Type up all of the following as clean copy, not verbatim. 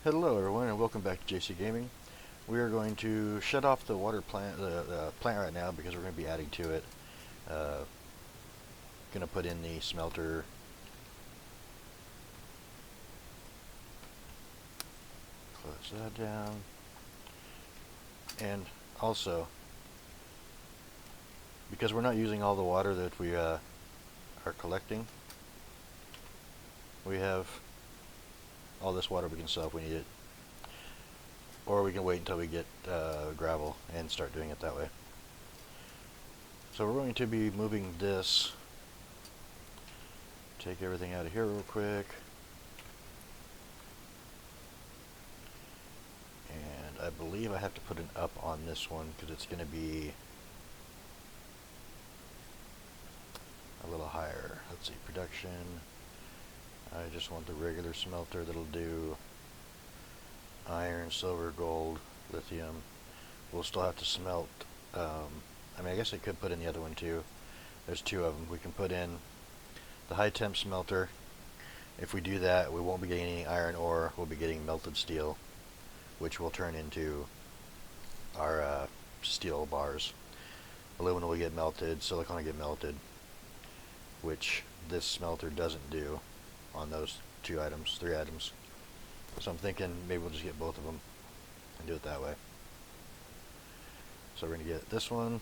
Hello everyone and welcome back to JC Gaming. We are going to shut off the water plant, the plant right now because we're going to be adding to it. Going to put in the smelter. Close that down. And also, because we're not using all the water that we are collecting, we have all this water we can sell if we need it. Or we can wait until we get gravel and start doing it that way. So we're going to be moving this. Take everything out of here real quick. And I believe I have to put an up on this one because it's going to be a little higher. Let's see, production. I just want the regular smelter that'll do iron, silver, gold, lithium. We'll still have to smelt. I mean, I guess I could put in the other one too. There's two of them. We can put in the high temp smelter. If we do that, we won't be getting any iron ore. We'll be getting melted steel, which will turn into our steel bars. Aluminum will get melted, silicon will get melted, which this smelter doesn't do on those three items. So I'm thinking maybe we'll just get both of them and do it that way. So we're going to get this one.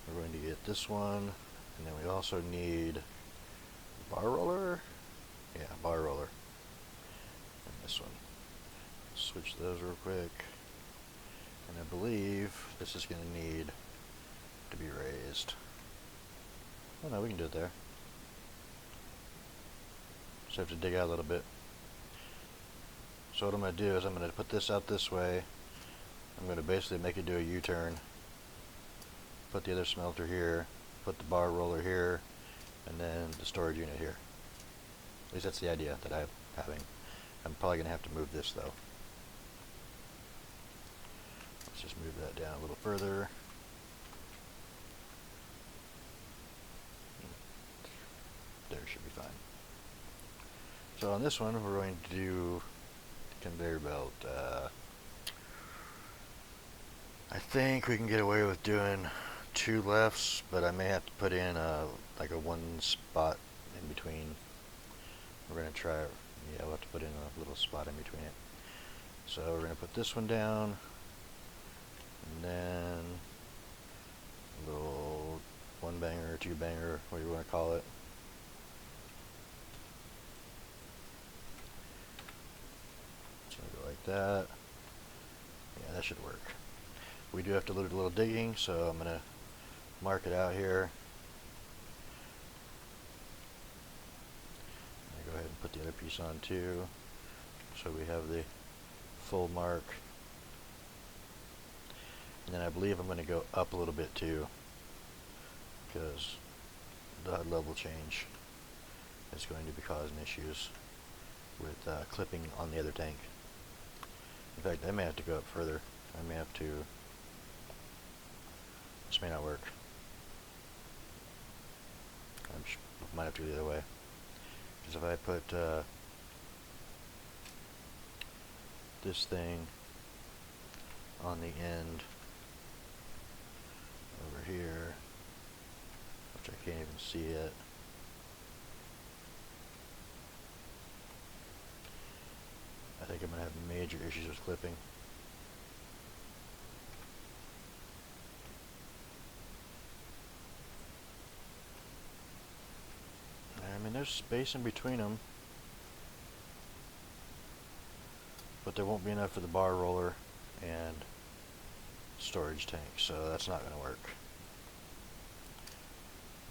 We're going to get this one. And then we also need a bar roller. Yeah, bar roller. And this one. Switch those real quick. And I believe this is going to need to be raised. Oh no, we can do it there. Just have to dig out a little bit. So what I'm going to do is I'm going to put this out this way. I'm going to basically make it do a U-turn. Put the other smelter here. Put the bar roller here. And then the storage unit here. At least that's the idea that I'm having. I'm probably going to have to move this though. Let's just move that down a little further. There should be fine. So on this one we're going to do conveyor belt. I think we can get away with doing 2 lefts, but I may have to put in like a 1 spot in between. We're going to try it. Yeah, we'll have to put in a little spot in between it. So we're going to put this one down, and then a little 1 banger, 2 banger, what you want to call it. Like that. Yeah, that should work. We do have to do a little digging, so I'm going to mark it out here. I'm going to go ahead and put the other piece on too, so we have the full mark. And then I believe I'm going to go up a little bit too, because the level change is going to be causing issues with clipping on the other tank. In fact, I may have to go up further. I may have to... This may not work. I might have to go the other way. Because if I put this thing on the end over here, which I can't even see it, I think I'm going to have major issues with clipping. I mean, there's space in between them, but there won't be enough for the bar roller and storage tank, so that's not going to work.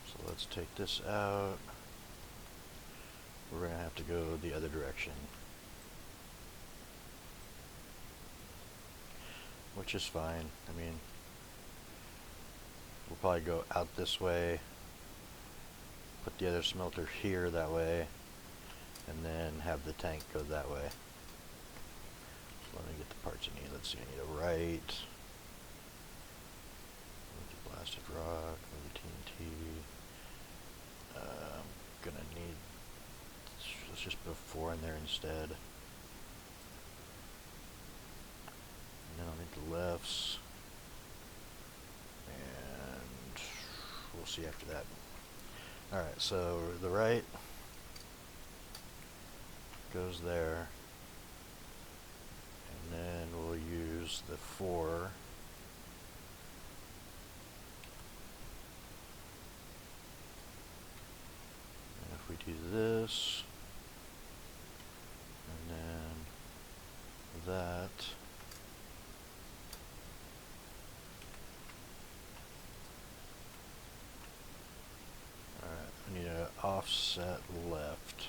So let's take this out. We're going to have to go the other direction, which is fine. I mean, we'll probably go out this way, put the other smelter here that way, and then have the tank go that way. So let me get the parts I need. Let's see, I need a right, blasted rock, maybe TNT. I'm gonna need, let's just put 4 in there instead. And then I'll need the lefts. And we'll see after that. Alright, so the right goes there. And then we'll use the 4. And if we do this, and then that, alright, I need an offset left.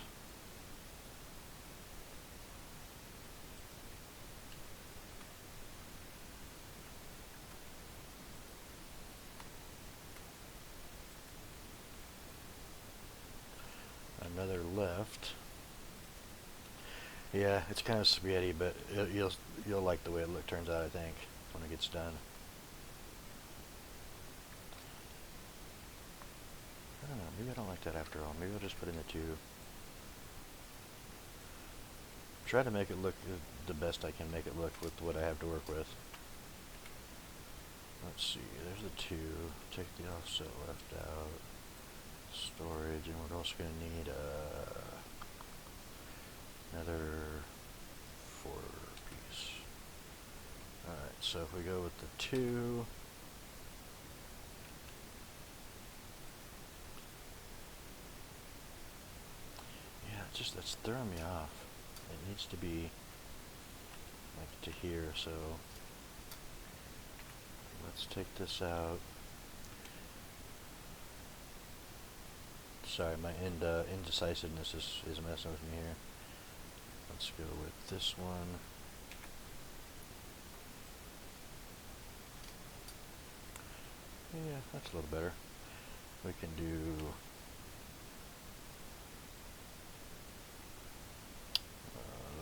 Another left. Yeah, it's kind of spaghetti, but you'll like the way it turns out, I think, when it gets done. I don't know, maybe I don't like that after all. Maybe I'll just put in the 2. Try to make it look the best I can make it look with what I have to work with. Let's see, there's the 2. Take the offset left out. Storage, and we're also going to need another 4 piece. Alright, so if we go with the 2, yeah, that's throwing me off. It needs to be like to here, so let's take this out. Sorry, my indecisiveness is messing with me here. Let's go with this one. Yeah, that's a little better. We can do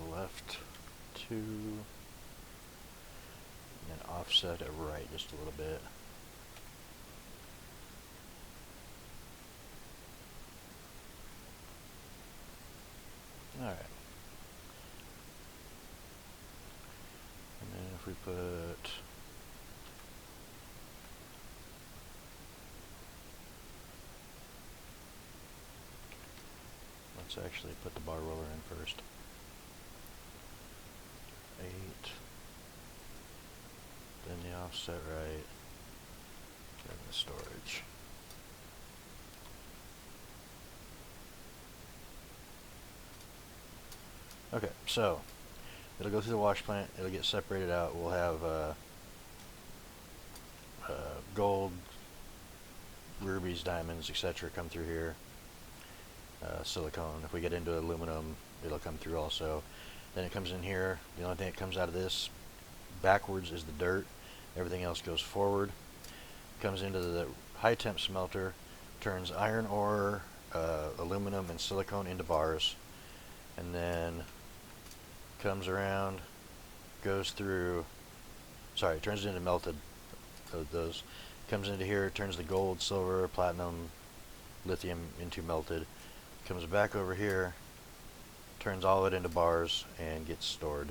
the left 2, and then offset it right just a little bit. Alright. And then if we put let's actually put the bar roller in first. 8. Then the offset right. Then the storage. Okay, so it'll go through the wash plant, it'll get separated out, we'll have gold, rubies, diamonds, etc. come through here, silicone. If we get into aluminum, it'll come through also. Then it comes in here, the only thing that comes out of this backwards is the dirt, everything else goes forward. Comes into the high temp smelter, turns iron ore, aluminum, and silicone into bars, and then comes around, goes through, sorry, turns it into melted, those, comes into here, turns the gold, silver, platinum, lithium into melted, comes back over here, turns all of it into bars, and gets stored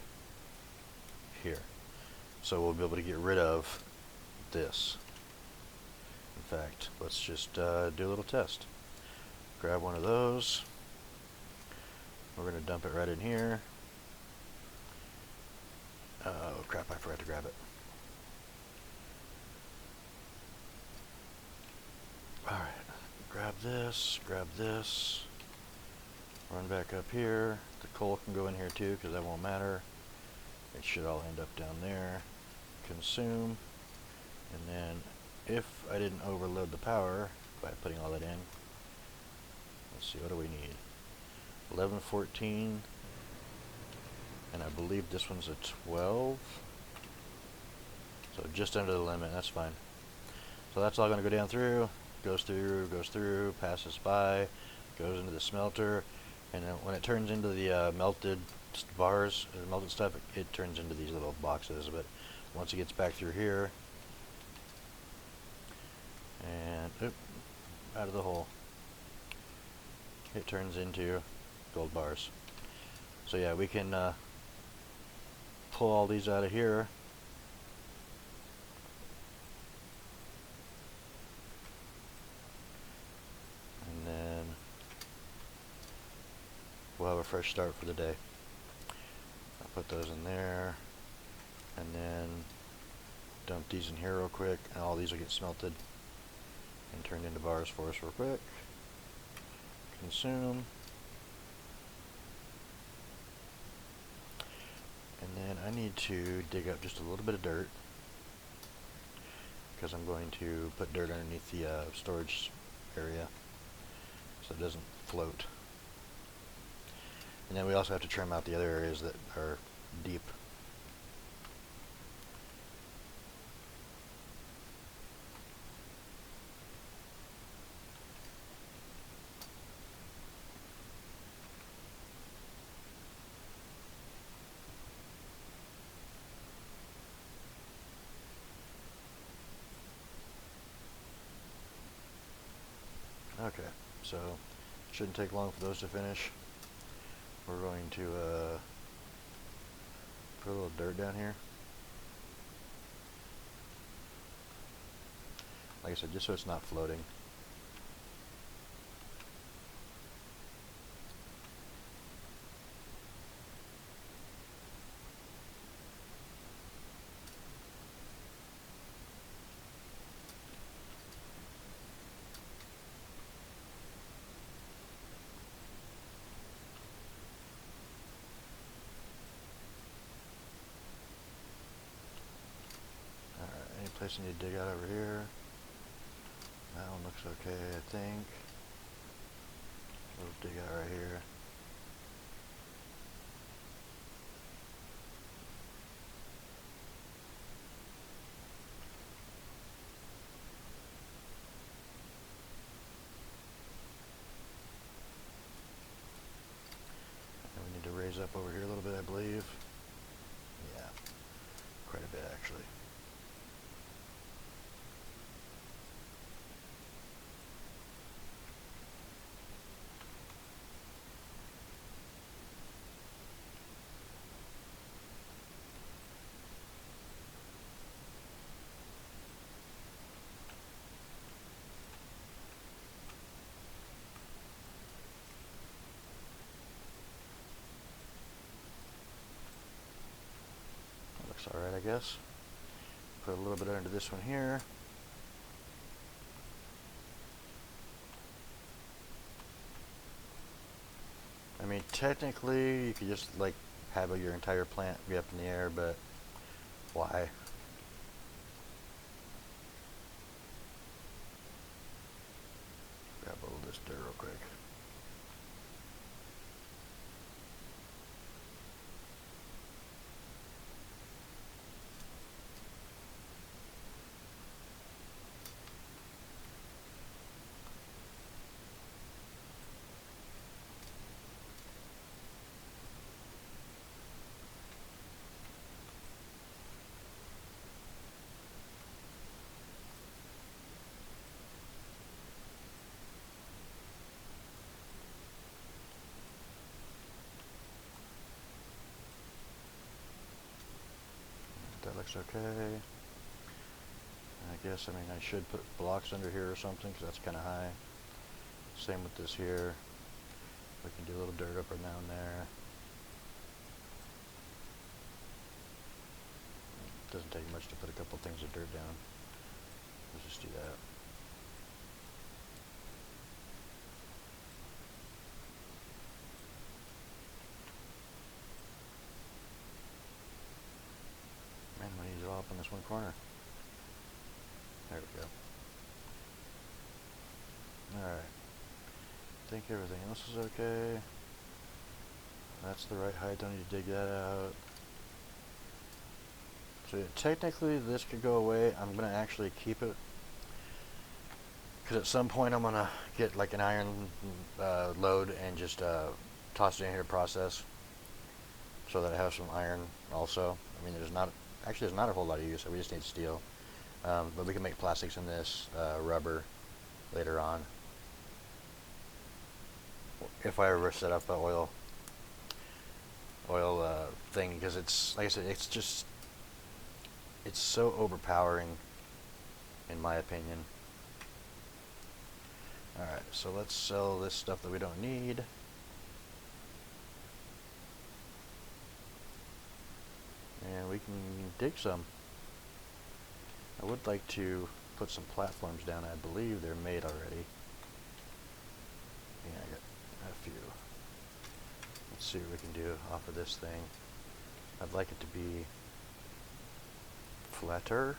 here. So we'll be able to get rid of this. In fact, let's just do a little test. Grab one of those. We're going to dump it right in here. Oh crap, I forgot to grab it. Alright, grab this, run back up here. The coal can go in here too, because that won't matter. It should all end up down there. Consume. And then, if I didn't overload the power by putting all that in, let's see, what do we need? 1114. And I believe this one's a 12. So just under the limit, that's fine. So that's all going to go down through, goes through, passes by, goes into the smelter, and then when it turns into the melted bars, melted stuff, it turns into these little boxes. But once it gets back through here, and out of the hole, it turns into gold bars. So yeah, we can pull all these out of here fresh start for the day. I'll put those in there, and then dump these in here real quick, and all these will get smelted and turned into bars for us real quick. Consume. And then I need to dig up just a little bit of dirt, because I'm going to put dirt underneath the storage area so it doesn't float. And then we also have to trim out the other areas that are deep. Okay, so shouldn't take long for those to finish. We're going to put a little dirt down here. Like I said, just so it's not floating. Any place I need to dig out over here? That one looks okay, I think. We'll dig out right here. And we need to raise up over here a little bit, I believe. Yeah, quite a bit actually. Alright, I guess. Put a little bit under this one here. I mean, technically, you could just, like, have your entire plant be up in the air, but why? Grab a little of this dirt real quick. That looks okay. I guess, I mean, I should put blocks under here or something, because that's kind of high. Same with this here. We can do a little dirt up and down there. It doesn't take much to put a couple things of dirt down. Let's just do that. Man, we need it all up in this one corner. There we go. Alright. I think everything else is okay. That's the right height, don't need to dig that out. So yeah, technically this could go away. I'm going to actually keep it, because at some point I'm going to get like an iron load and just toss it in here to process, so that I have some iron also. I mean, there's not a whole lot of use, so we just need steel. But we can make plastics in this, rubber later on, if I ever set up an oil thing, because it's, like I said, it's so overpowering in my opinion. Alright, so let's sell this stuff that we don't need. dig some. I would like to put some platforms down. I believe they're made already. Yeah, I got a few. Let's see what we can do off of this thing. I'd like it to be flatter.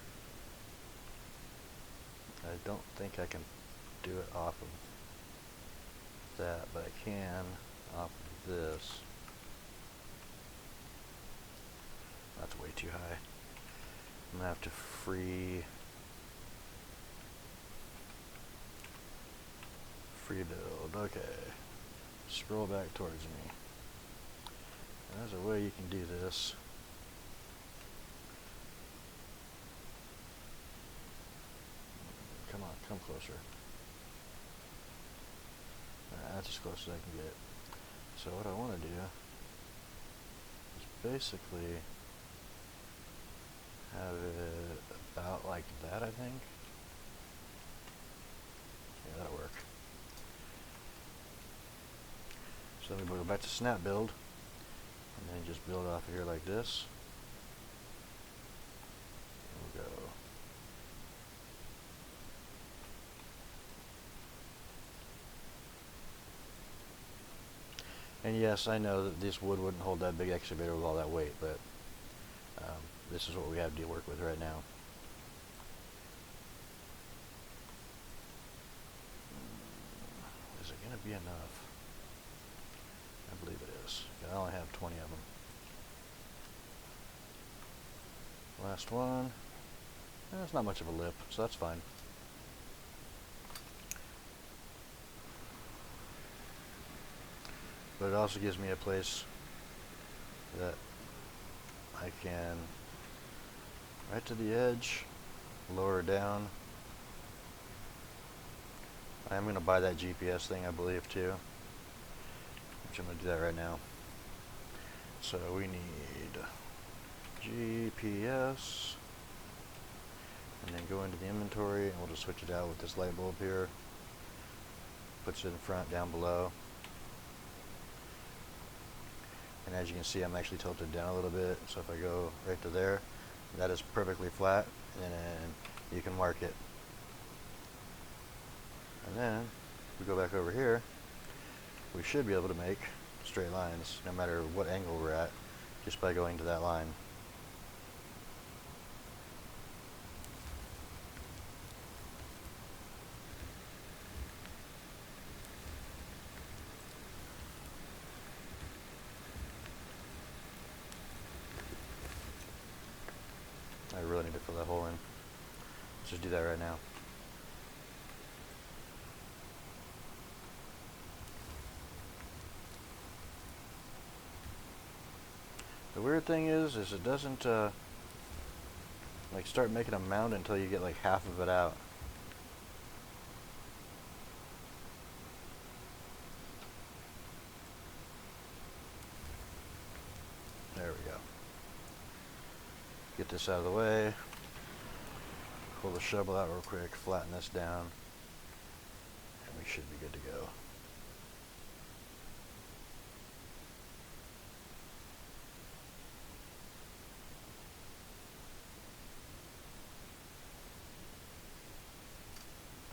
I don't think I can do it off of that, but I can off of this. That's way too high. I'm gonna have to free build. Okay. Scroll back towards me. There's a way you can do this. Come on, come closer. That's as close as I can get. So what I want to do is basically have it about like that, I think. Yeah, that'll work. So we go back to snap build, and then just build off of here like this. We'll go. And yes, I know that this wood wouldn't hold that big excavator with all that weight, but this is what we have to work with right now. Is it going to be enough? I believe it is. I only have 20 of them. Last one. It's not much of a lip, so that's fine. But it also gives me a place that I can, right to the edge, lower down. I'm going to buy that GPS thing, I believe, too. Which I'm going to do that right now. So we need GPS, and then go into the inventory, and we'll just switch it out with this light bulb here. Puts it in front, down below. And as you can see, I'm actually tilted down a little bit, so if I go right to there, that is perfectly flat, and then you can mark it. And then, if we go back over here, we should be able to make straight lines, no matter what angle we're at, just by going to that line. I really need to fill that hole in. Let's just do that right now. The weird thing is it doesn't like start making a mound until you get like half of it out. There we go. Get this out of the way. Pull the shovel out real quick, flatten this down, and we should be good to go.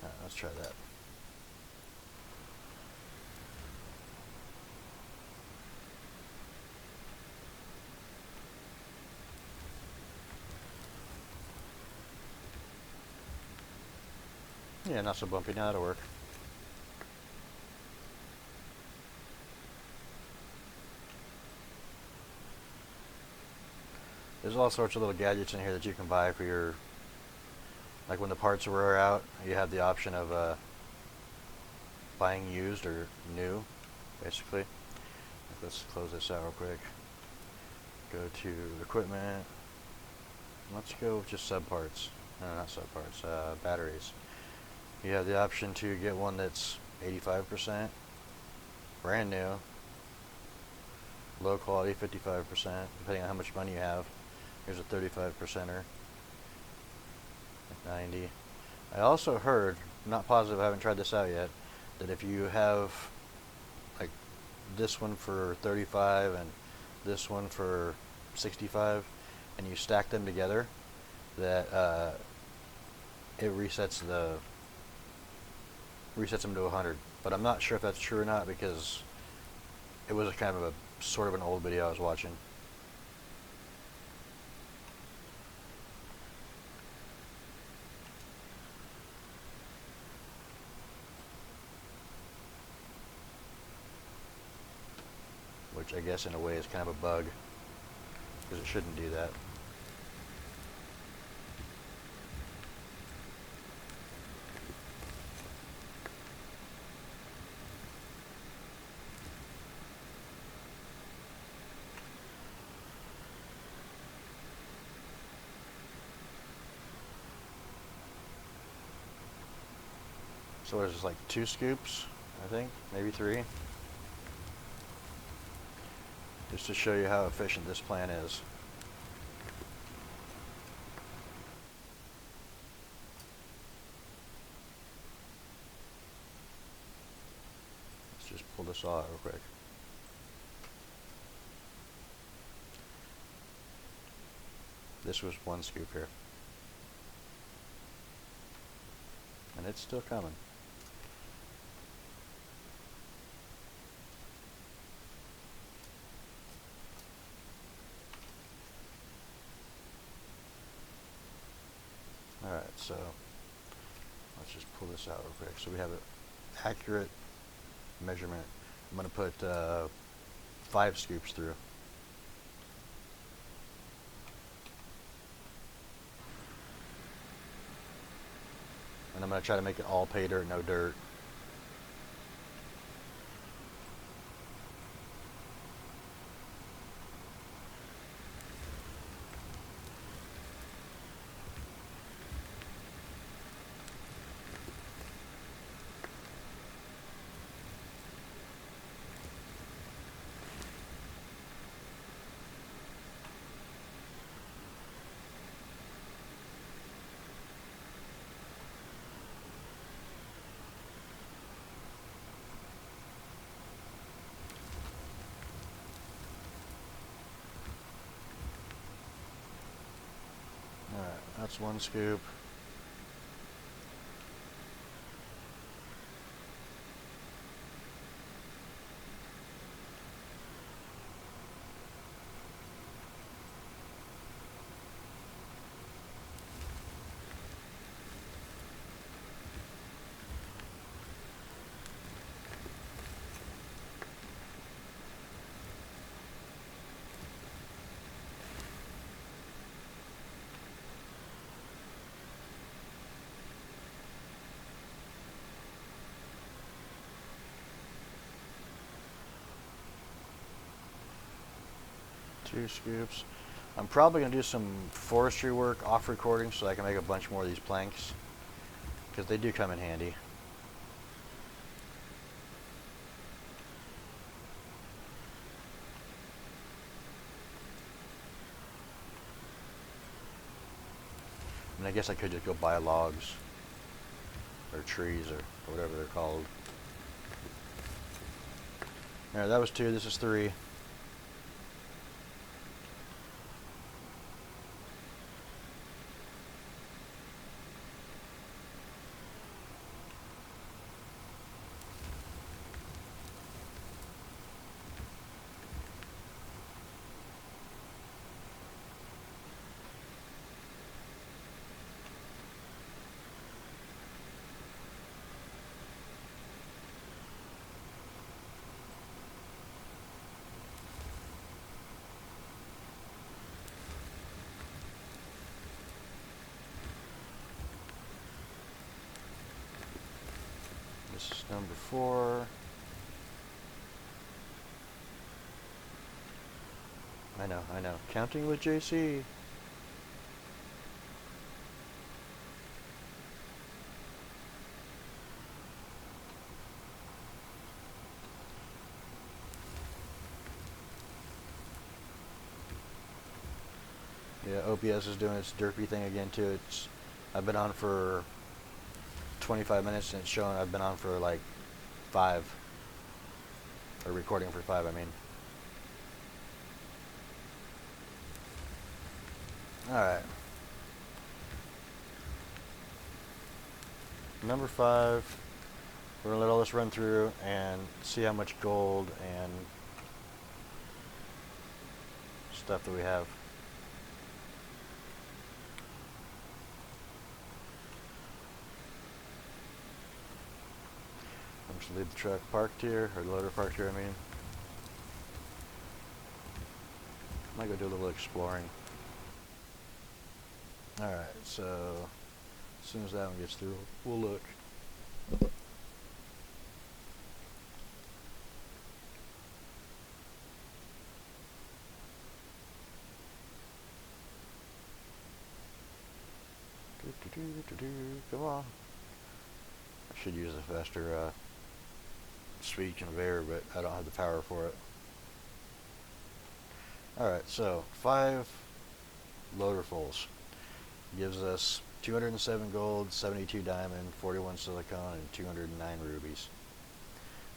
Alright, let's try that. Yeah, not so bumpy. Now that'll work. There's all sorts of little gadgets in here that you can buy for your, like when the parts wear out, you have the option of buying used or new, basically. Let's close this out real quick. Go to equipment. Let's go with just subparts. No, not subparts, batteries. You have the option to get one that's 85%, brand new, low quality 55%, depending on how much money you have. Here's a 35%er, 90. I also heard, not positive, I haven't tried this out yet, that if you have like this one for 35 and this one for 65, and you stack them together, that it resets them to 100. But I'm not sure if that's true or not, because it was a kind of a sort of an old video I was watching. Which I guess in a way is kind of a bug, because it shouldn't do that. So what is this, like 2 scoops, I think, maybe 3? Just to show you how efficient this plan is. Let's just pull this out real quick. This was 1 scoop here. And it's still coming. Alright, so let's just pull this out real quick. So we have an accurate measurement. I'm going to put 5 scoops through. And I'm going to try to make it all pay dirt, no dirt. Alright, that's 1 scoop. Two scoops. I'm probably going to do some forestry work off recording so I can make a bunch more of these planks, because they do come in handy. I mean, I guess I could just go buy logs or trees or whatever they're called. Alright, that was 2, this is 3. This is number 4. I know. Counting with JC. Yeah, OBS is doing its derpy thing again too. I've been on for 25 minutes and it's showing I've been on for like 5. Or recording for 5, I mean. Alright. Number 5, we're going to let all this run through and see how much gold and stuff that we have. I'm just leave the truck parked here, or the loader parked here, I mean. Might go do a little exploring. Alright, so as soon as that one gets through, we'll look. Come on. I should use a faster speed conveyor, but I don't have the power for it. Alright, so 5 loaderfuls gives us 207 gold, 72 diamond, 41 silicon, and 209 rubies.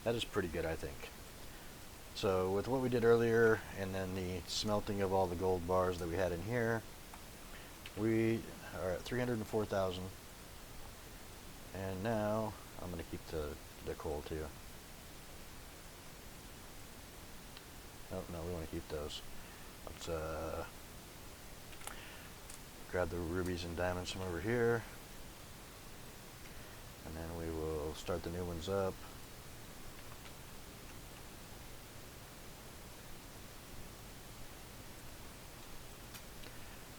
That is pretty good, I think. So with what we did earlier, and then the smelting of all the gold bars that we had in here, we are at 304,000. And now I'm going to keep the coal too. Oh no, we want to keep those. Let's grab the rubies and diamonds from over here, and then we will start the new ones up.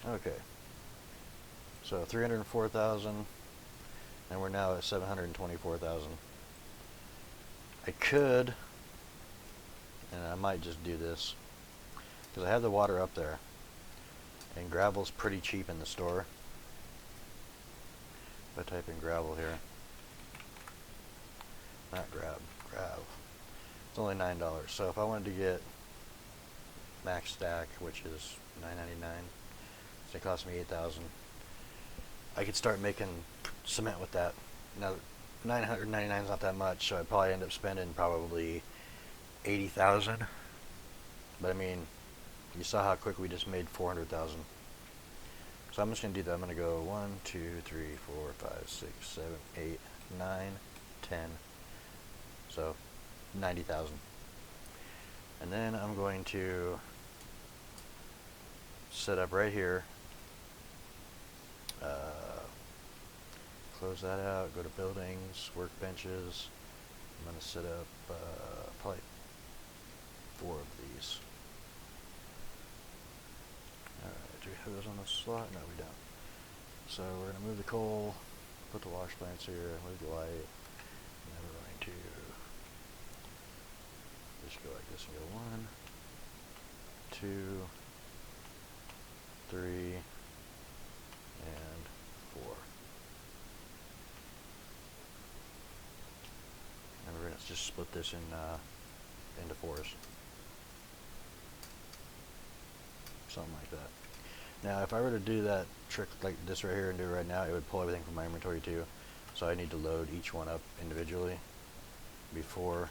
Okay, so 304,000, and we're now at 724,000. I could, and I might just do this, because I have the water up there, and gravel's pretty cheap in the store. If I type in gravel here, not grav, it's only $9. So if I wanted to get max stack, which is $9.99, so it cost me 8,000, I could start making cement with that. Now, $999 is not that much, so I'd probably end up spending probably 80,000. But I mean, you saw how quick we just made 400,000. So I'm just going to do that. I'm going to go 1, 2, 3, 4, 5, 6, 7, 8, 9, 10. So 90,000. And then I'm going to set up right here. Close that out, go to buildings, workbenches. I'm going to set up probably 4 of these. Alright, do we have those on the slot? No, we don't. So we're going to move the coal, put the wash plants here, move the light, and then we're going to just go like this and go 1, 2, 3, and 4. And we're going to just split this into 4s. Something like that. Now, if I were to do that trick like this right here and do it right now, it would pull everything from my inventory too. So I need to load each one up individually before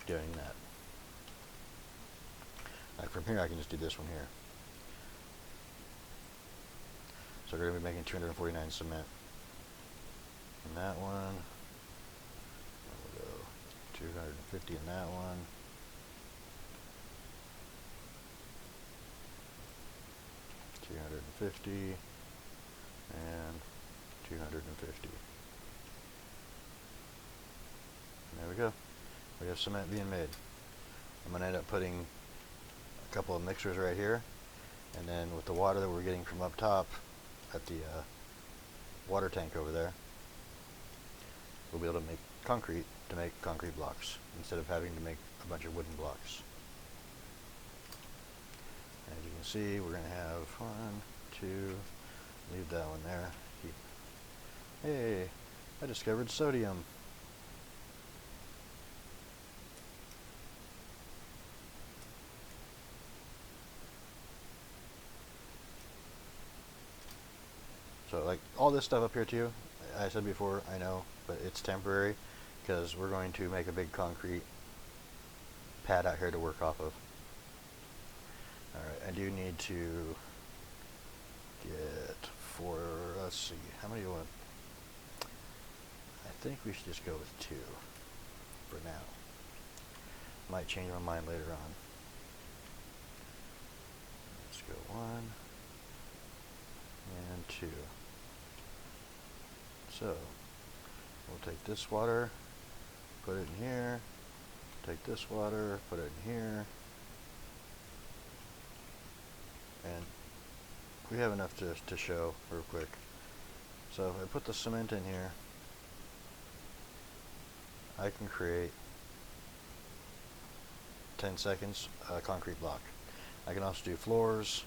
doing that. Like from here, I can just do this one here. So we're going to be making 249 cement. And that one, we'll go 250 in that one. $250 and $250. There we go. We have cement being made. I'm going to end up putting a couple of mixers right here, and then with the water that we're getting from up top at the water tank over there, we'll be able to make concrete to make concrete blocks instead of having to make a bunch of wooden blocks. As you can see, we're going to have 1, 2, leave that one there. Hey, I discovered sodium. So like all this stuff up here too, I said before, I know, but it's temporary because we're going to make a big concrete pad out here to work off of. Alright, I do need to get four. Let's see, how many do you want? I think we should just go with 2 for now. Might change my mind later on. Let's go 1 and 2. So we'll take this water, put it in here, take this water, put it in here, and we have enough to show real quick. So if I put the cement in here, I can create 10 seconds a concrete block. I can also do floors,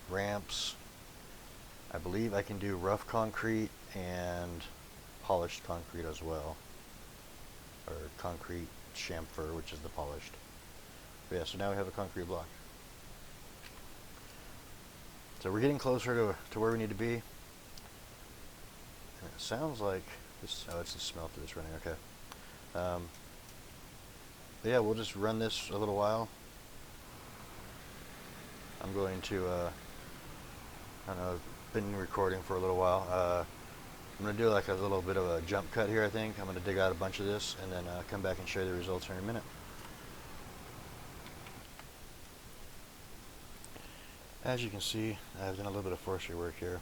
ramps. I believe I can do rough concrete and polished concrete as well, or concrete chamfer, which is the polished. But yeah, so now we have a concrete block. So we're getting closer to where we need to be. And it sounds like this. Oh, it's the smelter that's running. Okay. But yeah, we'll just run this a little while. I'm going to, I don't know, I've been recording for a little while. I'm going to do like a little bit of a jump cut here, I think. I'm going to dig out a bunch of this and then come back and show you the results in a minute. As you can see, I've done a little bit of forestry work here.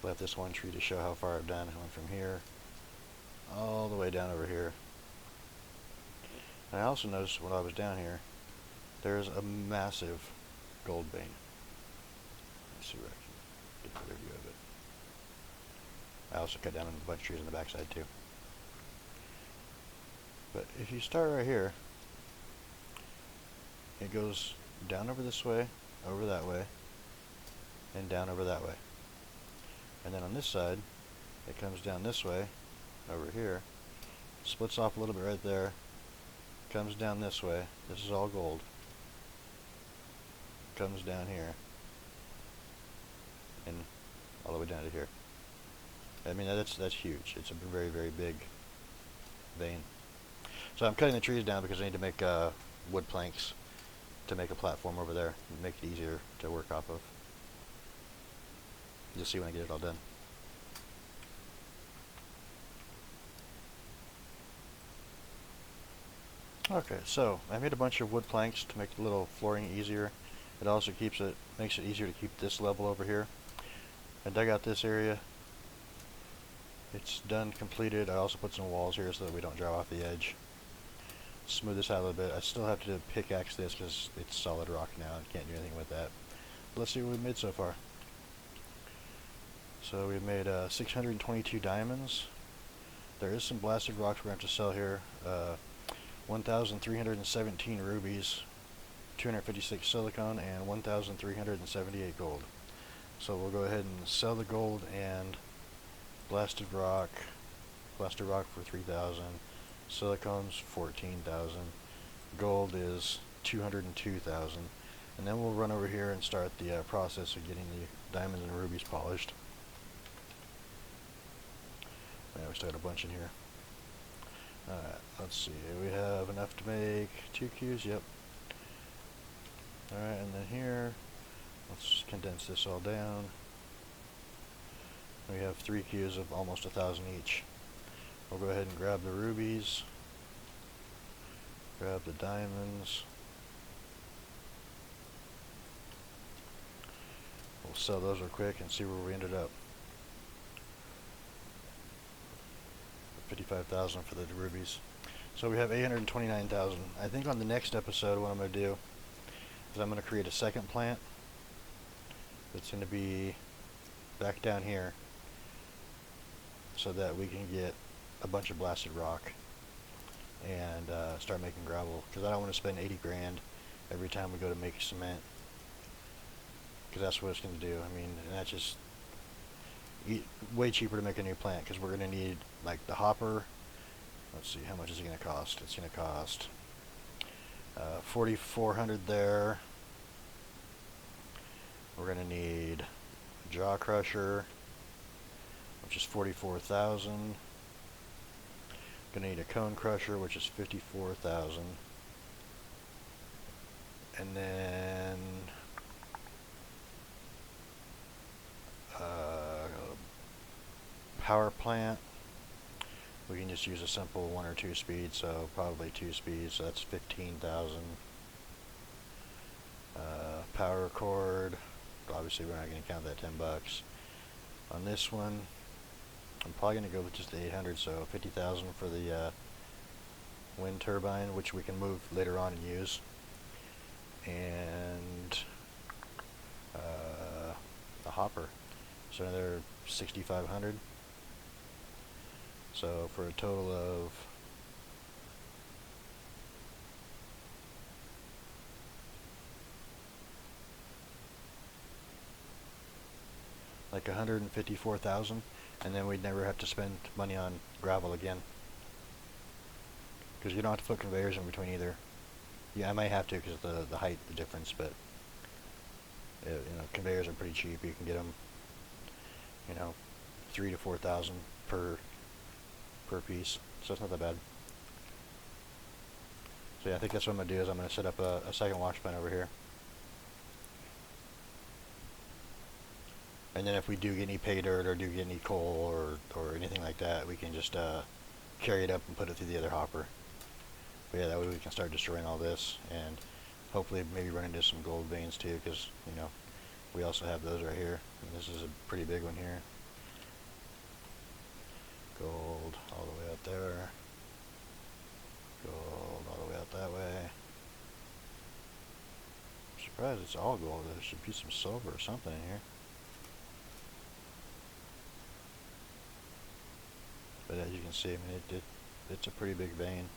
Left this one tree to show how far I've done. I went from here all the way down over here. And I also noticed when I was down here, there's a massive gold vein. Let's see where I can get a better view of it. I also cut down a bunch of trees on the backside too. But if you start right here, it goes down over this way, over that way, and down over that way. And then on this side, it comes down this way, over here, splits off a little bit right there, comes down this way. This is all gold. Comes down here, and all the way down to here. I mean, that's huge. It's a very, very big vein. So I'm cutting the trees down because I need to make wood planks to make a platform over there and make it easier to work off of. You'll see when I get it all done. Okay, so I made a bunch of wood planks to make the little flooring easier. It also makes it easier to keep this level over here. I dug out this area. It's done, completed. I also put some walls here so that we don't drive off the edge. Smooth this out a little bit. I still have to pickaxe this because it's solid rock now. I can't do anything with that. But let's see what we've made so far. So we've made 622 diamonds. There is some blasted rocks we're going to have to sell here. 1,317 rubies, 256 silicone, and 1,378 gold. So we'll go ahead and sell the gold and blasted rock for 3,000, silicone's 14,000, gold is 202,000, and then we'll run over here and start the process of getting the diamonds and rubies polished. Yeah, we still got a bunch in here. Alright, let's see. We have enough to make 2 queues, yep. Alright, and then here, let's condense this all down. We have 3 queues of almost 1,000 each. We'll go ahead and grab the rubies, grab the diamonds. We'll sell those real quick and see where we ended up. 55,000 for the rubies. So we have 829,000. I think on the next episode what I'm going to do is I'm going to create a second plant that's going to be back down here so that we can get a bunch of blasted rock and start making gravel, because I don't want to spend 80 grand every time we go to make cement, because that's what it's going to do. I mean, and that's just way cheaper to make a new plant, because we're going to need like the hopper. Let's see, how much is it going to cost? It's going to cost 4,400 there. We're going to need a jaw crusher, which is 44,000. Going to need a cone crusher, which is 54,000. And then power plant, we can just use a simple 1 or 2 speed, so probably 2 speeds, so that's 15,000. Power cord, obviously we're not going to count that 10 bucks. On this one, I'm probably going to go with just the 800, so 50,000 for the wind turbine, which we can move later on and use. And a hopper, so another 6,500. So for a total of like 154,000, and then we'd never have to spend money on gravel again, because you don't have to put conveyors in between either. Yeah, I might have to because of the height, the difference, but you know, conveyors are pretty cheap. You can get them, you know, 3,000 to 4,000 per piece, so it's not that bad. So yeah, I think that's what I'm gonna do. Is I'm gonna set up a second wash plant over here, and then if we do get any pay dirt or do get any coal or anything like that, we can just carry it up and put it through the other hopper. But yeah, that way we can start destroying all this, and hopefully maybe run into some gold veins too, because you know we also have those right here, and this is a pretty big one here. Gold all the way out there. Gold all the way out that way. I'm surprised it's all gold. There should be some silver or something in here. But as you can see, I mean, it's a pretty big vein.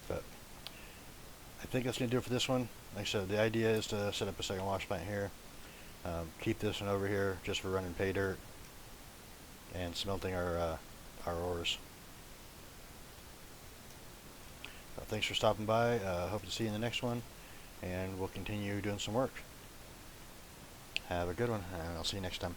But I think that's going to do it for this one. Like I said, the idea is to set up a second wash plant here. Keep this one over here just for running pay dirt and smelting our ores. Thanks for stopping by. Hope to see you in the next one, and we'll continue doing some work. Have a good one, and I'll see you next time.